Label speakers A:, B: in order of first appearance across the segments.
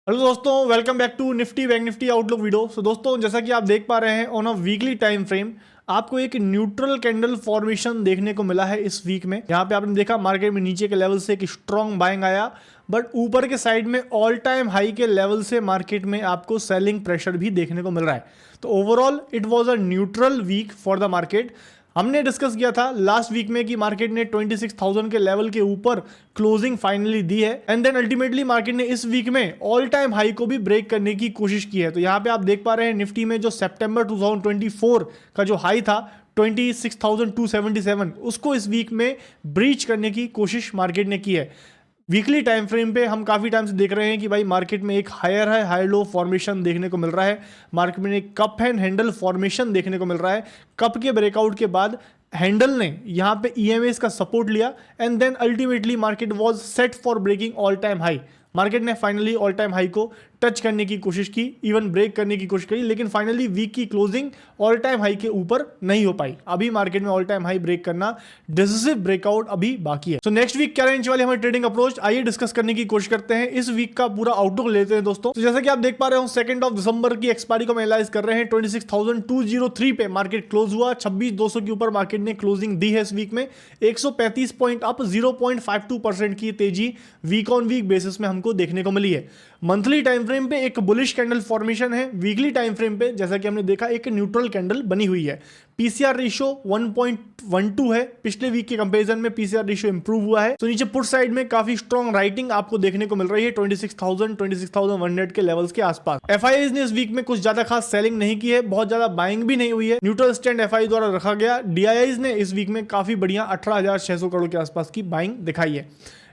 A: Hello दोस्तों, welcome back to Nifty Bank Nifty outlook video. दोस्तों, जैसा कि आप देख पा रहे हैं on a weekly time frame आपको एक न्यूट्रल कैंडल फॉर्मेशन देखने को मिला है इस वीक में। यहाँ पे आपने देखा मार्केट में नीचे के लेवल से एक स्ट्रॉन्ग बाइंग आया, बट ऊपर के साइड में ऑल टाइम हाई के लेवल से मार्केट में आपको सेलिंग प्रेशर भी देखने को मिल रहा है। तो overall it was a neutral week for the market. हमने डिस्कस किया था लास्ट वीक में कि मार्केट ने 26,000 के लेवल के ऊपर क्लोजिंग फाइनली दी है एंड देन अल्टीमेटली मार्केट ने इस वीक में ऑल टाइम हाई को भी ब्रेक करने की कोशिश की है। तो यहाँ पे आप देख पा रहे हैं निफ्टी में जो सितंबर 2024 का जो हाई था 26,277 उसको इस वीक में ब्रीच करने की कोशिश मार्केट ने की है। वीकली टाइम फ्रेम पे हम काफ़ी टाइम से देख रहे हैं कि भाई मार्केट में एक हायर है हाई लो फॉर्मेशन देखने को मिल रहा है। मार्केट में एक कप एंड हैंडल फॉर्मेशन देखने को मिल रहा है। कप के ब्रेकआउट के बाद हैंडल ने यहाँ पे ईएमएस का सपोर्ट लिया and then ultimately market was set for breaking all time high. Market ने फाइनली ऑल टाइम हाई को टच करने की कोशिश की, इवन ब्रेक करने की कोशिश करी, लेकिन फाइनली वीक की क्लोजिंग ऑल टाइम हाई के ऊपर नहीं हो पाई। अभी मार्केट में ऑल टाइम हाई ब्रेक करना, डिसिसिव ब्रेकआउट अभी बाकी है। सो नेक्स्ट वीक क्या रहने वाली हमारी ट्रेडिंग अप्रोच, आइए डिस्कस करने की कोशिश करते हैं। इस वीक का पूरा आउटलुक लेते हैं दोस्तों। तो जैसा कि आप देख पा रहे हो 2 दिसंबर की एक्सपायरी को हम एनालाइज कर रहे हैं। 26,203 पे मार्केट क्लोज हुआ। 26,200 के ऊपर मार्केट ने क्लोजिंग दी है इस वीक में। 135 पॉइंट अप, 0.52% की तेजी वीक ऑन वीक बेसिस में हमको देखने को मिली है। मंथली टाइम फ्रेम पे एक बुलिश कैंडल फॉर्मेशन है। वीकली टाइम फ्रेम पे जैसा कि हमने देखा एक न्यूट्रल कैंडल बनी हुई है। पीसीआर रेशियो 1.12 है। पिछले वीक के कंपैरिजन में पीसीआर रेशियो इंप्रूव हुआ है। तो नीचे पुट साइड में काफी स्ट्रॉन्ग राइटिंग आपको देखने को मिल रही है 26,100 के लेवल्स के आसपास। एफआईआईज ने इस वीक में कुछ ज्यादा खास सेलिंग नहीं की है, बहुत ज्यादा बाइंग भी नहीं हुई है। न्यूट्रल स्टैंड एफआई द्वारा रखा गया। डीआईआईज ने इस वीक में काफी बढ़िया 18,600 करोड़ के आसपास की बाइंग दिखाई है।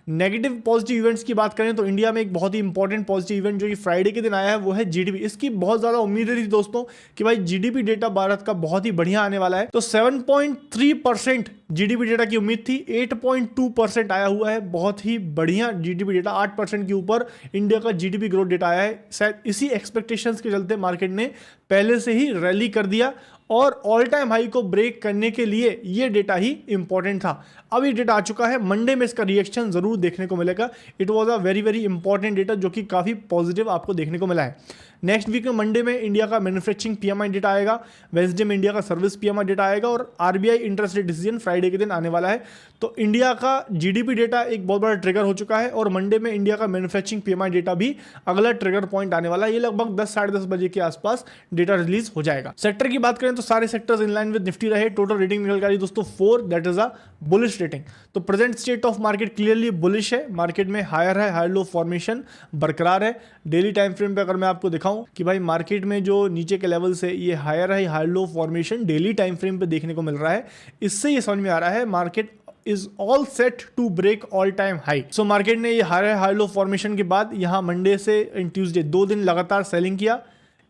A: नेगेटिव पॉजिटिव इवेंट्स की बात करें तो इंडिया में एक बहुत ही इंपॉर्टेंट पॉजिटिव इवेंट जो कि फ्राइडे के दिन आया है वो है जीडीपी। इसकी बहुत ज़्यादा उम्मीदें थी दोस्तों कि भाई जीडीपी डेटा भारत का बहुत ही बढ़िया आने वाला है। तो 7.3% जीडीपी डेटा की उम्मीद थी, 8.2% आया हुआ है। बहुत ही बढ़िया जीडीपी डेटा, 8% के ऊपर इंडिया का जीडीपी ग्रोथ डेटा आया है। शायद इसी एक्सपेक्टेशंस के चलते मार्केट ने पहले से ही रैली कर दिया और ऑल टाइम हाई को ब्रेक करने के लिए ये डेटा ही इंपॉर्टेंट था। अब ये डेटा आ चुका है, मंडे में इसका रिएक्शन जरूर देखने को मिलेगा। It was a very very important data जो कि काफ़ी पॉजिटिव आपको देखने को मिला है। नेक्स्ट वीक में मंडे में इंडिया का मैन्युफैक्चरिंग पीएमआई डेटा आएगा, वेंसडे में इंडिया का सर्विस पीएमआई डेटा आएगा और RBI interest rate decision Friday के दिन आने वाला है। तो इंडिया का जीडीपी डेटा एक बहुत बड़ा ट्रिगर हो चुका है और मंडे में इंडिया का मैन्युफैक्चरिंग पीएमआई डेटा भी अगला ट्रिगर पॉइंट आने वाला है। ये लगभग 10 साढ़े 10 बजे के आसपास डेटा रिलीज हो जाएगा। सेक्टर की बात करें तो सारे sectors in line with Nifty रहे। टोटल रेटिंग निकल कर आई दोस्तों 4, that is a bullish rating. तो present state of market clearly bullish है। मार्केट में हायर है, हाई लो फॉर्मेशन बरकरार है। डेली टाइम फ्रेम पे अगर मैं आपको दिखाऊं कि भाई मार्केट में जो नीचे के लेवल से ये हायर है, high low formation daily time frame पे देखने को मिल रहा है, इससे ये समझ में आ रहा है market is all set to break all time high. So market ने ये हाई लो फॉर्मेशन के बाद यहाँ मंडे से ट्यूसडे 2 दिन लगातार सेलिंग किया।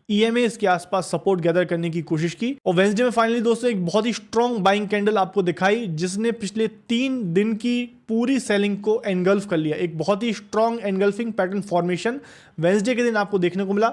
A: ईएमएस के आसपास सपोर्ट गैदर करने की कोशिश की और वेंसडे में फाइनली दोस्तों एक बहुत ही स्ट्रॉन्ग बाइंग कैंडल आपको दिखाई जिसने पिछले 3 दिन की पूरी सेलिंग को एनगल्फ कर लिया। एक बहुत ही strong engulfing pattern formation Wednesday के दिन आपको देखने को मिला।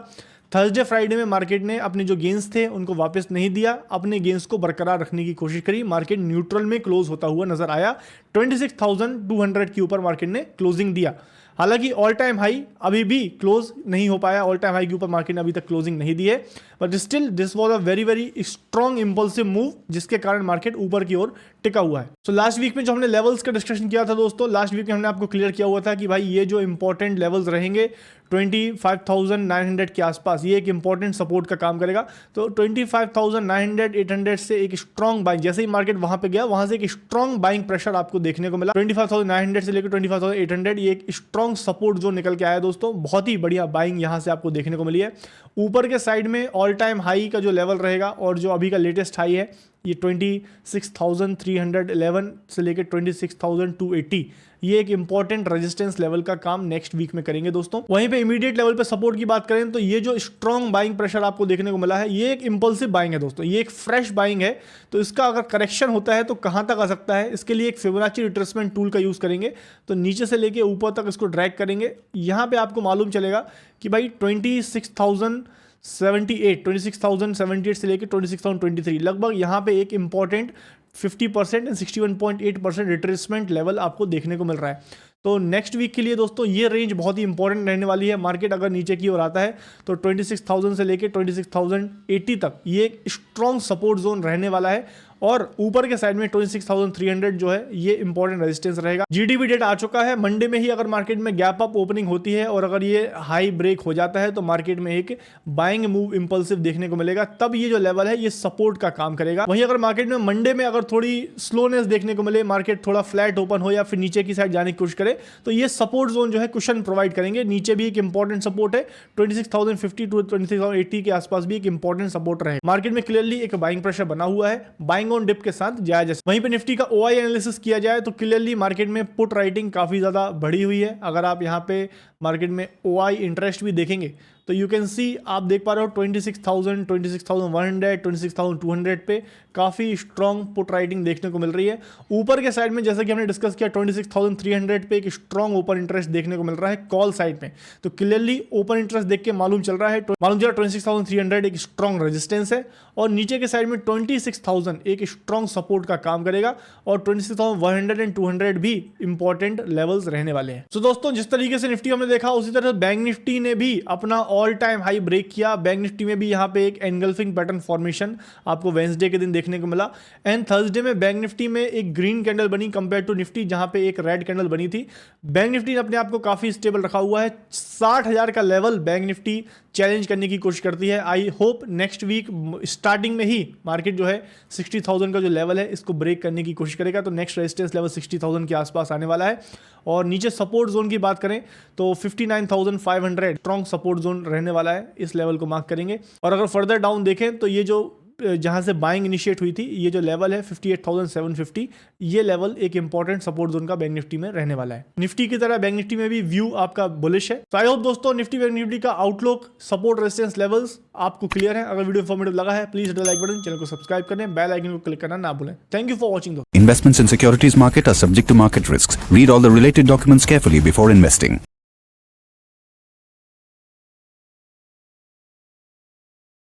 A: थर्सडे फ्राइडे में मार्केट ने अपने जो गेंस थे उनको वापस नहीं दिया, अपने गेंस को बरकरार रखने की कोशिश करी। मार्केट न्यूट्रल में क्लोज होता हुआ नजर आया। 26,200 के ऊपर मार्केट ने क्लोजिंग दिया। हालांकि ऑल टाइम हाई अभी भी क्लोज नहीं हो पाया, ऑल टाइम हाई के ऊपर मार्केट ने अभी तक क्लोजिंग नहीं दी है, but still this was a very very strong impulsive move जिसके कारण मार्केट ऊपर की ओर टिका हुआ है। सो लास्ट वीक में जो हमने लेवल्स का डिस्कशन किया था दोस्तों, लास्ट वीक में हमने आपको क्लियर किया हुआ था कि भाई ये जो इंपॉर्टेंट लेवल्स रहेंगे 25,900 के आसपास, ये एक इंपॉर्टेंट सपोर्ट का काम करेगा। तो 25,900 800 से एक स्ट्रॉन्ग बाइंग, जैसे ही मार्केट वहां पे गया वहां से एक स्ट्रॉन्ग बाइंग प्रेशर आपको देखने को मिला। 25,900 से लेकर 25,800 ये एक स्ट्रॉन्ग सपोर्ट जो निकल के आया दोस्तों, बहुत ही बढ़िया बाइंग यहां से आपको देखने को मिली है। ऊपर के साइड में ऑल टाइम हाई का जो लेवल रहेगा और जो अभी का लेटेस्ट हाई है ये 26,311 से लेकर 26,280, ये एक इंपॉर्टेंट रेजिस्टेंस लेवल का काम नेक्स्ट वीक में करेंगे दोस्तों। वहीं पे इमीडिएट लेवल पे सपोर्ट की बात करें तो ये जो स्ट्रॉन्ग बाइंग प्रेशर आपको देखने को मिला है ये एक इंपल्सिव बाइंग है दोस्तों, ये एक फ्रेश बाइंग है। तो इसका अगर करेक्शन होता है तो कहां तक आ सकता है, इसके लिए एक फिबोनाची रिट्रेसमेंट टूल का यूज करेंगे। तो नीचे से लेके ऊपर तक इसको ड्रैग करेंगे। यहां पे आपको मालूम चलेगा कि भाई 26,078 से लेकर 26,023 लगभग यहाँ पे एक इंपॉर्टेंट 50% एंड 61.8% रिट्रेसमेंट लेवल आपको देखने को मिल रहा है। तो नेक्स्ट वीक के लिए दोस्तों ये रेंज बहुत ही इंपॉर्टेंट रहने वाली है। मार्केट अगर नीचे की ओर आता है तो 26,000 से लेके 26,080 तक ये एक स्ट्रॉन्ग सपोर्ट जोन रहने वाला है, और ऊपर के साइड में 26,300 जो है ये इंपॉर्टेंट रेजिस्टेंस रहेगा। जीडीपी डेटा आ चुका है, मंडे में ही अगर मार्केट में गैप अप ओपनिंग होती है और अगर ये हाई ब्रेक हो जाता है तो मार्केट में एक बाइंग मूव इंपल्सिव देखने को मिलेगा, तब ये जो लेवल है ये सपोर्ट का काम करेगा। वहीं अगर मार्केट में मंडे में अगर थोड़ी स्लोनेस देखने को मिले, मार्केट थोड़ा फ्लैट ओपन हो या फिर नीचे की साइड जाने की कोशिश करे, तो ये सपोर्ट जोन जो है कुशन प्रोवाइड करेंगे। नीचे भी एक इंपॉर्टेंट सपोर्ट है 26,050 टू 26,080 के आसपास भी एक इंपॉर्टेंट सपोर्ट रहे। मार्केट में क्लियरली एक बाइंग प्रेशर बना हुआ है, बाइंग ऑन डिप के साथ जाया जा सकता है। वहीं पे निफ्टी का ओआई एनालिसिस किया जाए तो क्लियरली मार्केट में पुट राइटिंग काफी ज्यादा बढ़ी हुई है। अगर आप यहाँ पे मार्केट में ओआई इंटरेस्ट भी देखेंगे तो यू कैन सी, आप देख पा रहे हो 26,000, 26,100, 26,200 पे काफ़ी स्ट्रॉन्ग पुट राइटिंग देखने को मिल रही है। ऊपर के साइड में जैसा कि हमने डिस्कस किया 26,300 पे एक स्ट्रॉन्ग ओपन इंटरेस्ट देखने को मिल रहा है कॉल साइड में, तो क्लियरली ओपन इंटरेस्ट देख के मालूम चल रहा है 26,300 एक स्ट्रॉन्ग रेजिस्टेंस है, और नीचे के साइड में 26,000 एक स्ट्रॉन्ग सपोर्ट का काम करेगा, और 26,100 एंड 200 भी इंपॉर्टेंट लेवल्स रहने वाले हैं। तो दोस्तों जिस तरीके से निफ्टी हमने देखा उसी तरह बैंक निफ्टी ने भी अपना ऑल टाइम हाई ब्रेक किया। बैंक निफ्टी में भी यहाँ पे एक एनगल्फिंग पैटर्न फॉर्मेशन आपको वेंसडे के दिन देखने को मिला, एंड थर्सडे में बैंक निफ्टी में एक ग्रीन कैंडल बनी कंपेयर टू निफ्टी जहां पे एक रेड कैंडल बनी थी। बैंक निफ्टी ने अपने आप को काफी स्टेबल रखा हुआ है। 60,000 का लेवल बैंक निफ्टी चैलेंज करने की कोशिश करती है। I hope next week starting में ही मार्केट जो है 60,000 का जो लेवल है इसको ब्रेक करने की कोशिश करेगा, तो नेक्स्ट रेजिस्टेंस लेवल 60,000 के आसपास आने वाला है। और नीचे सपोर्ट जोन की बात करें तो 59,500 स्ट्रॉन्ग सपोर्ट जोन रहने वाला है, इस लेवल को मार्क करेंगे। और अगर फर्दर डाउन देखें तो ये जो जहां से बाइंग इनिशिएट हुई थी, ये जो लेवल है 58,750, ये लेवल एक इंपॉर्टेंट सपोर्ट जोन का बैंक निफ्टी में रहने वाला है। निफ्टी की तरह बैंक निफ्टी में भी व्यू आपका बुलिश है। तो आई होप दोस्तों निफ्टी बैंक निफ्टी का आउटलुक, सपोर्ट, रेजिस्टेंस लेवल्स आपको क्लियर है। अगर वीडियो इंफॉर्मेटिव लगा है please hit the like button, channel को सब्सक्राइब करें, बेल आइकन को क्लिक करना ना भूलें। Thank you for watching.
B: Investments in securities market are subject to market risks. Read all the related documents carefully before investing.